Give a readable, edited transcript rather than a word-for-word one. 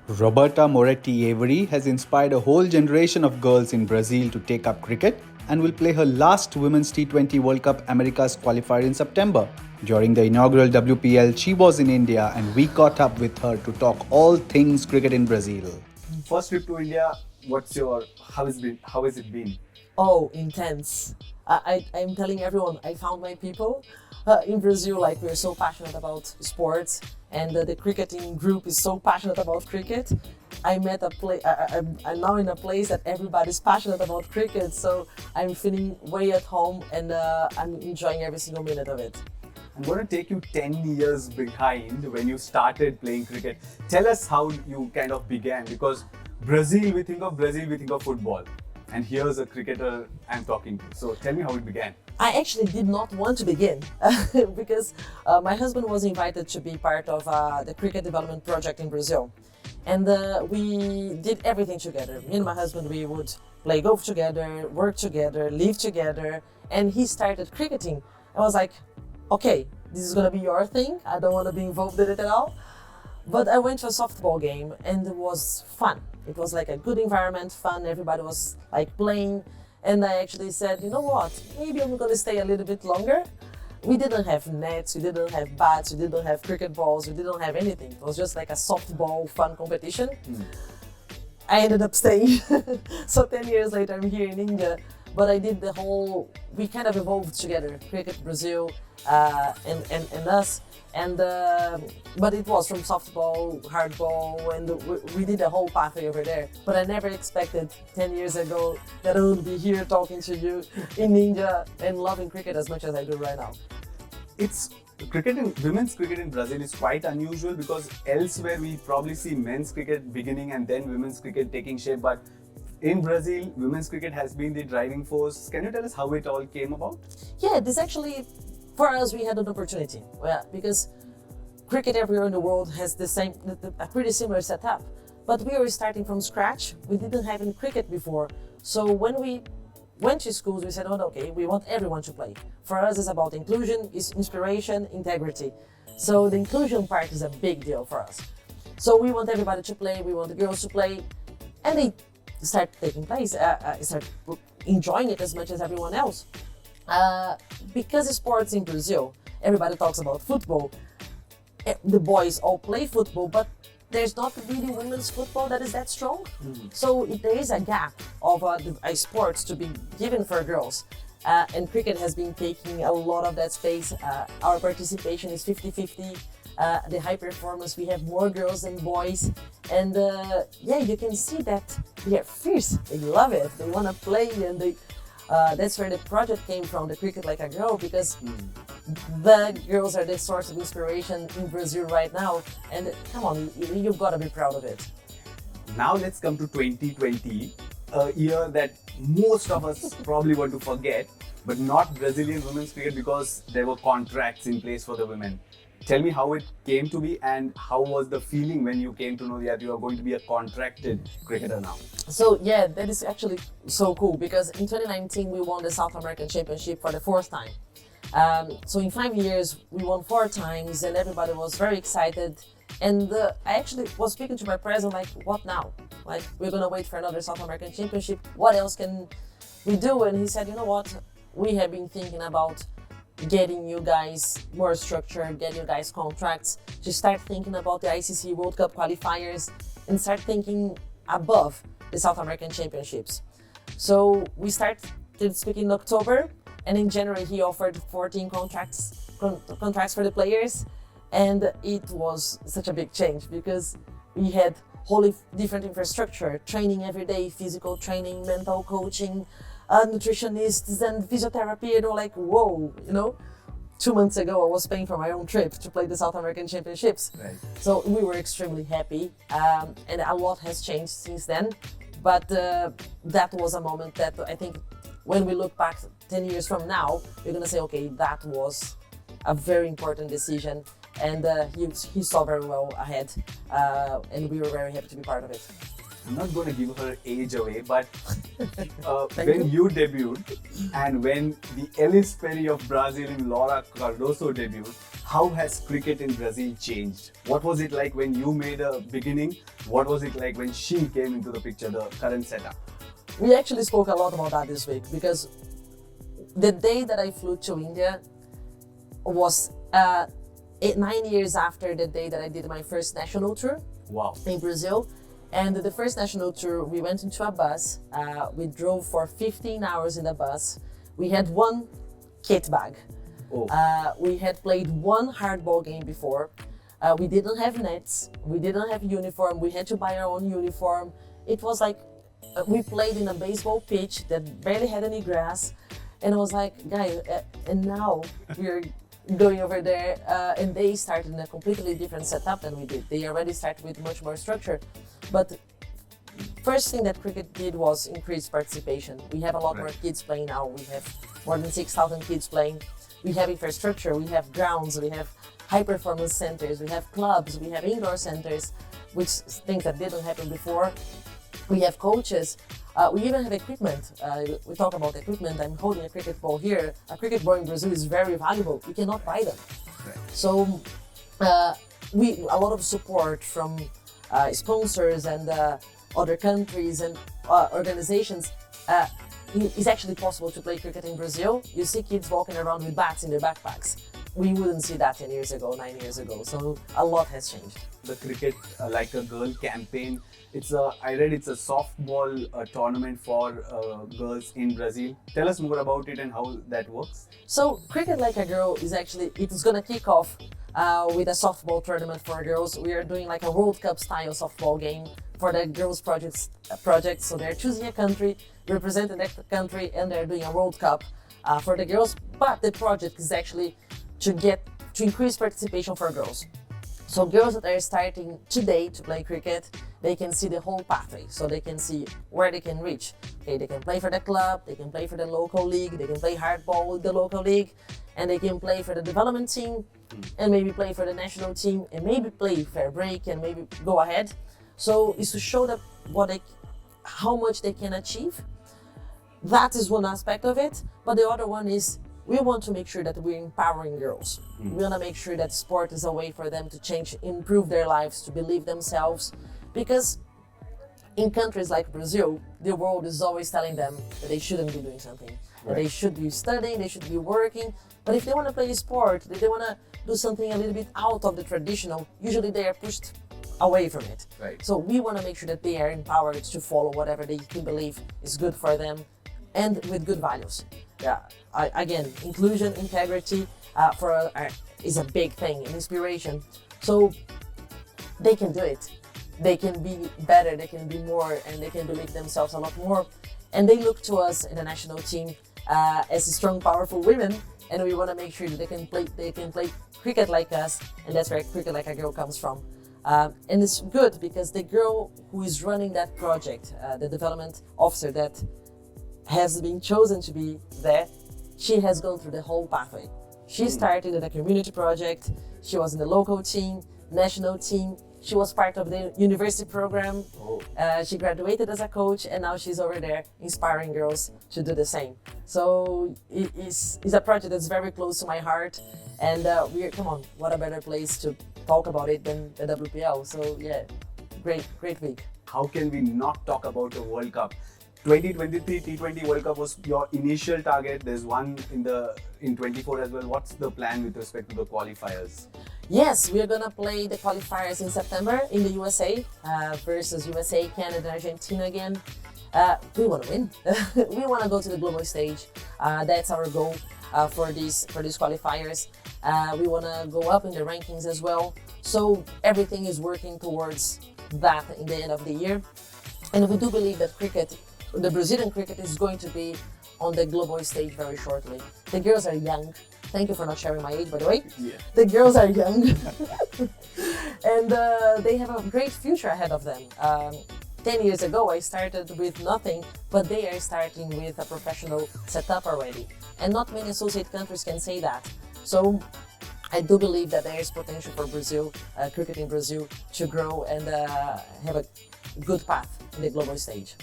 Roberta Avery has inspired a whole generation of girls in Brazil to take up cricket and will play her last Women's T20 World Cup Americas qualifier in September. During the inaugural WPL, she was in India and we caught up with her to talk all things cricket in Brazil. First trip to India, how has it been? Oh, intense. I'm telling everyone, I found my people in Brazil. Like, we're so passionate about sports, and the cricketing group is so passionate about cricket. I'm now in a place that everybody's passionate about cricket, so I'm feeling way at home, and I'm enjoying every single minute of it. I'm going to take you 10 years behind when you started playing cricket. Tell us how you kind of began, because Brazil, we think of football. And here's a cricketer I'm talking to. So tell me how it began. I actually did not want to begin because my husband was invited to be part of the cricket development project in Brazil. And we did everything together. Me and my husband, we would play golf together, work together, live together. And he started cricketing. I was like, okay, this is going to be your thing. I don't want to be involved in it at all. But I went to a softball game and it was fun. It was like a good environment, fun. Everybody was like playing. And I actually said, you know what, maybe I'm going to stay a little bit longer. We didn't have nets, we didn't have bats, we didn't have cricket balls, we didn't have anything. It was just like a softball fun competition. I ended up staying. So 10 years later, I'm here in India. But I did we kind of evolved together, Cricket Brazil and us. And but it was from softball, hardball, and we did a whole pathway over there. But I never expected 10 years ago that I would be here talking to you in India and loving cricket as much as I do right now. Women's cricket in Brazil is quite unusual, because elsewhere we probably see men's cricket beginning and then women's cricket taking shape. But in Brazil, women's cricket has been the driving force. Can you tell us how it all came about? Yeah, this actually, for us, we had an opportunity. Because cricket everywhere in the world has a pretty similar setup. But we were starting from scratch. We didn't have any cricket before. So when we went to schools, we said, oh, okay, we want everyone to play. For us, it's about inclusion, it's inspiration, integrity. So the inclusion part is a big deal for us. So we want everybody to play, we want the girls to play, and they start taking place, start enjoying it as much as everyone else. Because sports in Brazil, everybody talks about football. The boys all play football, but there's not really women's football that is that strong. So there is a gap of sports to be given for girls. And cricket has been taking a lot of that space. Our participation is 50-50. The high performance, we have more girls than boys. And you can see that they are fierce. They love it. They want to play, and that's where the project came from, the Cricket Like a Girl, because the girls are the source of inspiration in Brazil right now. And come on, you've got to be proud of it. Now let's come to 2020, a year that most of us probably want to forget, but not Brazilian women's cricket, because there were contracts in place for the women. Tell me how it came to be, and how was the feeling when you came to know that you are going to be a contracted cricketer now? So yeah, that is actually so cool, because in 2019 we won the South American Championship for the fourth time. So in 5 years we won 4 times, and everybody was very excited. And I actually was speaking to my president, like, what now? Like, we're gonna wait for another South American Championship. What else can we do? And he said, you know what? We have been thinking about getting you guys more structure, getting you guys contracts, to start thinking about the ICC World Cup qualifiers and start thinking above the South American Championships. So we started speaking in October, and in January he offered 14 contracts for the players, and it was such a big change, because we had wholly different infrastructure, training every day, physical training, mental coaching, nutritionists and physiotherapy, and like, whoa, 2 months ago I was paying for my own trip to play the South American Championships. Right. So we were extremely happy, and a lot has changed since then. But that was a moment that I think, when we look back 10 years from now, we're gonna say, okay, that was a very important decision, and he saw very well ahead, and we were very happy to be part of it. I'm not going to give her age away, but when you debuted and when the Ellis Perry of Brazil in Laura Cardoso debuted, how has cricket in Brazil changed? What was it like when you made a beginning? What was it like when she came into the picture, the current setup? We actually spoke a lot about that this week because the day that I flew to India was 9 years after the day that I did my first national tour. Wow. In Brazil. And the first national tour, we went into a bus. We drove for 15 hours in the bus. We had one kit bag. Oh. We had played one hardball game before. We didn't have nets. We didn't have uniform. We had to buy our own uniform. It was like we played in a baseball pitch that barely had any grass. And I was like, guys, and now we're going over there, and they started in a completely different setup than we did. They already started with much more structure. But first thing that cricket did was increase participation. We have a lot more kids playing now. We have more than 6,000 kids playing. We have infrastructure, we have grounds, we have high performance centers, we have clubs, we have indoor centers, which things that didn't happen before. We have coaches. We even have equipment. We talk about equipment. I'm holding a cricket ball here. A cricket ball in Brazil is very valuable. You cannot buy them. Right. So a lot of support from sponsors and other countries and organizations. It's actually possible to play cricket in Brazil. You see kids walking around with bats in their backpacks. We wouldn't see that 10 years ago, 9 years ago. So a lot has changed. The Cricket Like a Girl campaign, I read it's a softball tournament for girls in Brazil. Tell us more about it and how that works. So Cricket Like a Girl is actually, it's gonna kick off with a softball tournament for girls. We are doing like a World Cup style softball game for the girls project. So they're choosing a country, representing that country, and they're doing a World Cup for the girls. But the project is actually to increase participation for girls. So girls that are starting today to play cricket, they can see the whole pathway. So they can see where they can reach. Okay, they can play for the club, they can play for the local league, they can play hardball with the local league, and they can play for the development team, and maybe play for the national team, and maybe play fair break, and maybe go ahead. So it's to show them how much they can achieve. That is one aspect of it, but the other one is we want to make sure that we're empowering girls. We want to make sure that sport is a way for them to change, improve their lives, to believe themselves. Because in countries like Brazil, the world is always telling them that they shouldn't be doing something. That they should be studying, they should be working. But if they want to play a sport, if they want to do something a little bit out of the traditional, usually they are pushed away from it. Right. So we want to make sure that they are empowered to follow whatever they believe is good for them and with good values. Yeah, again, inclusion, integrity is a big thing, and inspiration. So they can do it. They can be better, they can be more, and they can believe themselves a lot more. And they look to us in the national team as strong, powerful women, and we want to make sure that they can play cricket like us, and that's where Cricket Like a Girl comes from. And it's good because the girl who is running that project, the development officer that has been chosen to be there, she has gone through the whole pathway. She started at a community project, she was in the local team, national team, she was part of the university program, she graduated as a coach, and now she's over there inspiring girls to do the same. So it's a project that's very close to my heart, and come on, what a better place to talk about it than the WPL. So yeah, great week. How can we not talk about the World Cup? 2023 T20 World Cup was your initial target. There's one in 24 as well. What's the plan with respect to the qualifiers? Yes, we are gonna play the qualifiers in September in the USA versus USA, Canada, Argentina again. We want to win. We want to go to the global stage. That's our goal for these qualifiers. We want to go up in the rankings as well. So everything is working towards that in the end of the year. And we do believe that the Brazilian cricket is going to be on the global stage very shortly. The girls are young. Thank you for not sharing my age, by the way. Yeah. The girls are young. And they have a great future ahead of them. 10 years ago, I started with nothing, but they are starting with a professional setup already. And not many associate countries can say that. So I do believe that there is potential for Brazil, cricket in Brazil, to grow and have a good path in the global stage.